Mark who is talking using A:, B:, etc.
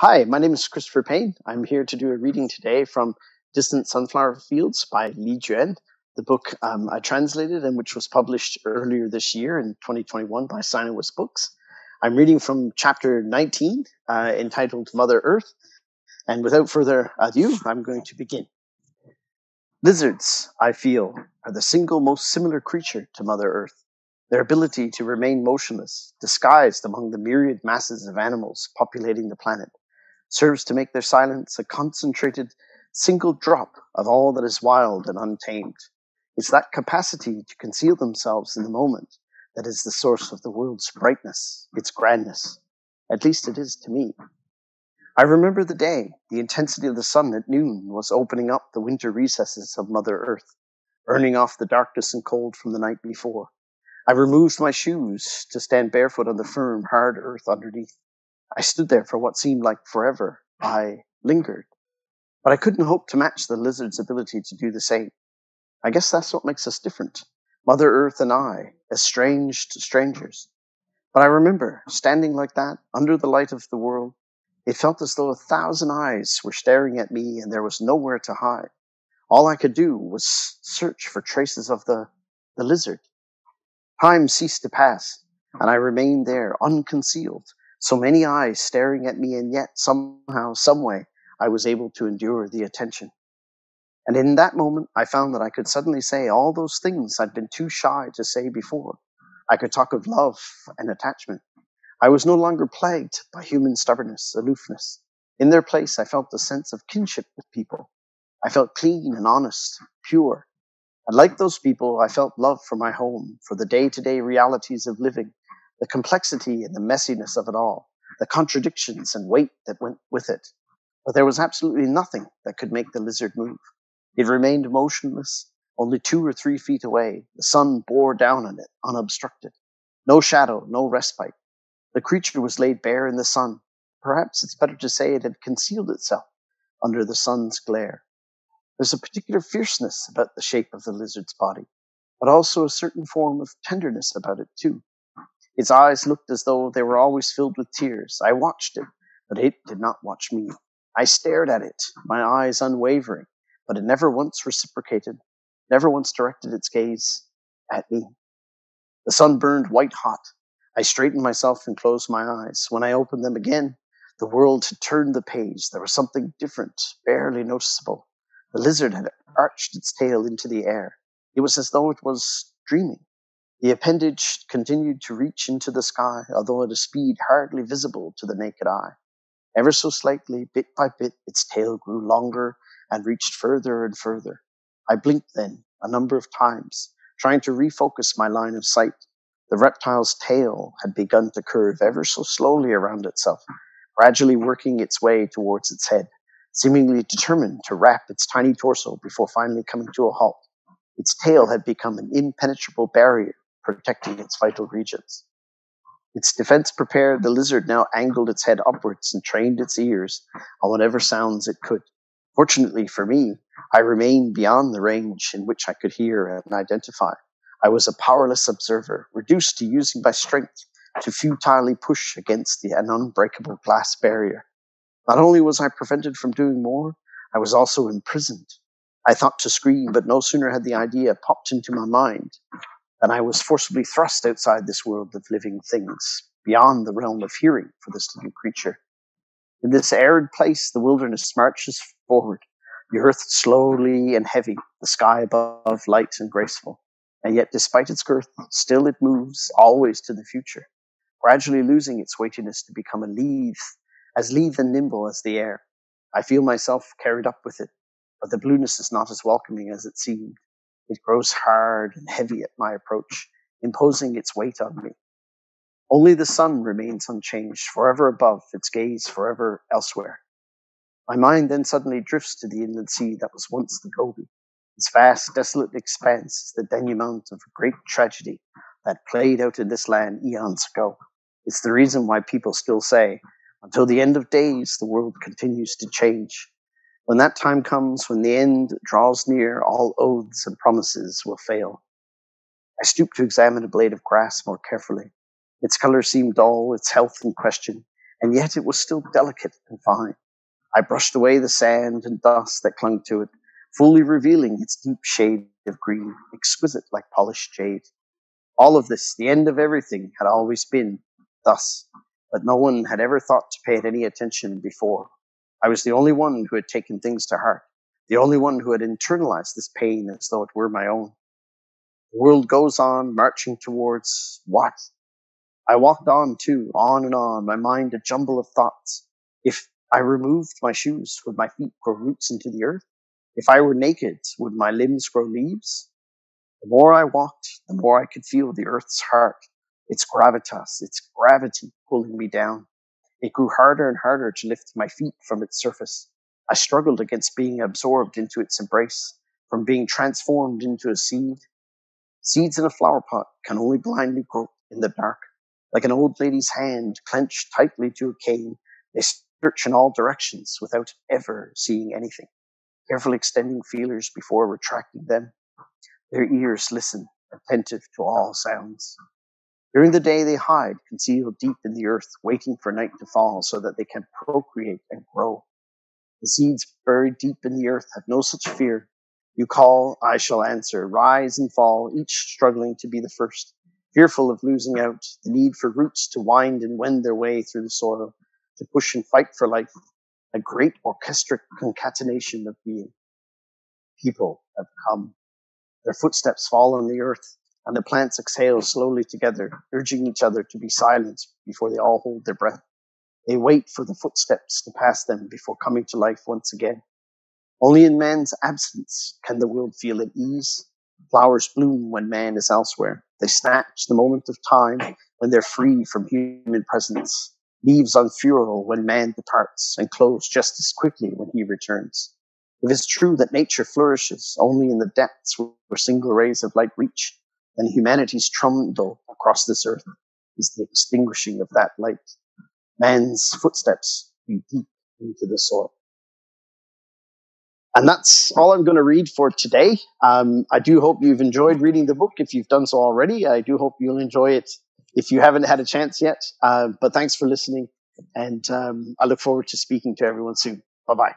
A: Hi, my name is Christopher Payne. I'm here to do a reading today from Distant Sunflower Fields by Li Juan, the book I translated and which was published earlier this year in 2021 by Sinowitz Books. I'm reading from chapter 19, entitled Mother Earth, and without further ado, I'm going to begin. Lizards, I feel, are the single most similar creature to Mother Earth. Their ability to remain motionless, disguised among the myriad masses of animals populating the planet, serves to make their silence a concentrated single drop of all that is wild and untamed. It's that capacity to conceal themselves in the moment that is the source of the world's brightness, its grandness. At least it is to me. I remember the day the intensity of the sun at noon was opening up the winter recesses of Mother Earth, burning off the darkness and cold from the night before. I removed my shoes to stand barefoot on the firm, hard earth underneath. I stood there for what seemed like forever. I lingered. But I couldn't hope to match the lizard's ability to do the same. I guess that's what makes us different. Mother Earth and I, estranged strangers. But I remember, standing like that, under the light of the world, it felt as though 1,000 eyes were staring at me and there was nowhere to hide. All I could do was search for traces of the lizard. Time ceased to pass, and I remained there, unconcealed, so many eyes staring at me, and yet somehow, someway, I was able to endure the attention. And in that moment, I found that I could suddenly say all those things I'd been too shy to say before. I could talk of love and attachment. I was no longer plagued by human stubbornness, aloofness. In their place, I felt a sense of kinship with people. I felt clean and honest, pure. And like those people, I felt love for my home, for the day-to-day realities of living, the complexity and the messiness of it all, the contradictions and weight that went with it. But there was absolutely nothing that could make the lizard move. It remained motionless, only 2 or 3 feet away. The sun bore down on it, unobstructed. No shadow, no respite. The creature was laid bare in the sun. Perhaps it's better to say it had concealed itself under the sun's glare. There's a particular fierceness about the shape of the lizard's body, but also a certain form of tenderness about it, too. Its eyes looked as though they were always filled with tears. I watched it, but it did not watch me. I stared at it, my eyes unwavering, but it never once reciprocated, never once directed its gaze at me. The sun burned white hot. I straightened myself and closed my eyes. When I opened them again, the world had turned the page. There was something different, barely noticeable. The lizard had arched its tail into the air. It was as though it was dreaming. The appendage continued to reach into the sky, although at a speed hardly visible to the naked eye. Ever so slightly, bit by bit, its tail grew longer and reached further and further. I blinked then, a number of times, trying to refocus my line of sight. The reptile's tail had begun to curve ever so slowly around itself, gradually working its way towards its head, seemingly determined to wrap its tiny torso before finally coming to a halt. Its tail had become an impenetrable barrier, protecting its vital regions. Its defense prepared, the lizard now angled its head upwards and trained its ears on whatever sounds it could. Fortunately for me, I remained beyond the range in which I could hear and identify. I was a powerless observer, reduced to using my strength to futilely push against an unbreakable glass barrier. Not only was I prevented from doing more, I was also imprisoned. I thought to scream, but no sooner had the idea popped into my mind than I was forcibly thrust outside this world of living things, beyond the realm of hearing for this little creature. In this arid place, the wilderness marches forward, the earth slowly and heavy, the sky above light and graceful. And yet, despite its girth, still it moves, always to the future, gradually losing its weightiness to become as lithe and nimble as the air. I feel myself carried up with it, but the blueness is not as welcoming as it seemed. It grows hard and heavy at my approach, imposing its weight on me. Only the sun remains unchanged, forever above, its gaze forever elsewhere. My mind then suddenly drifts to the inland sea that was once the Gobi. Its vast, desolate expanse is the denouement of a great tragedy that played out in this land eons ago. It's the reason why people still say, until the end of days, the world continues to change. When that time comes, when the end draws near, all oaths and promises will fail. I stooped to examine a blade of grass more carefully. Its color seemed dull, its health in question. and yet it was still delicate and fine. I brushed away the sand and dust that clung to it, fully revealing its deep shade of green, exquisite like polished jade. All of this, the end of everything, had always been thus, but no one had ever thought to pay it any attention before. I was the only one who had taken things to heart, the only one who had internalized this pain as though it were my own. The world goes on, marching towards what? I walked on too, on and on, my mind a jumble of thoughts. If I removed my shoes, would my feet grow roots into the earth? If I were naked, would my limbs grow leaves? The more I walked, the more I could feel the earth's heart, its gravitas, its gravity pulling me down. It grew harder and harder to lift my feet from its surface. I struggled against being absorbed into its embrace, from being transformed into a seed. Seeds in a flower pot can only blindly grow in the dark. Like an old lady's hand clenched tightly to a cane, they search in all directions without ever seeing anything, carefully extending feelers before retracting them. Their ears listen, attentive to all sounds. During the day they hide, concealed deep in the earth, waiting for night to fall so that they can procreate and grow. The seeds buried deep in the earth have no such fear. You call, I shall answer, rise and fall, each struggling to be the first, fearful of losing out, the need for roots to wind and wend their way through the soil, to push and fight for life, a great orchestric concatenation of being. People have come. Their footsteps fall on the earth, and the plants exhale slowly together, urging each other to be silent before they all hold their breath. They wait for the footsteps to pass them before coming to life once again. Only in man's absence can the world feel at ease. Flowers bloom when man is elsewhere. They snatch the moment of time when they're free from human presence. Leaves unfurl when man departs and close just as quickly when he returns. If it's true that nature flourishes only in the depths where single rays of light reach, then humanity's trundle across this earth is the extinguishing of that light. Man's footsteps be deep into the soil. And that's all I'm going to read for today. I do hope you've enjoyed reading the book. If you've done so already, I do hope you'll enjoy it if you haven't had a chance yet. But thanks for listening. And I look forward to speaking to everyone soon. Bye-bye.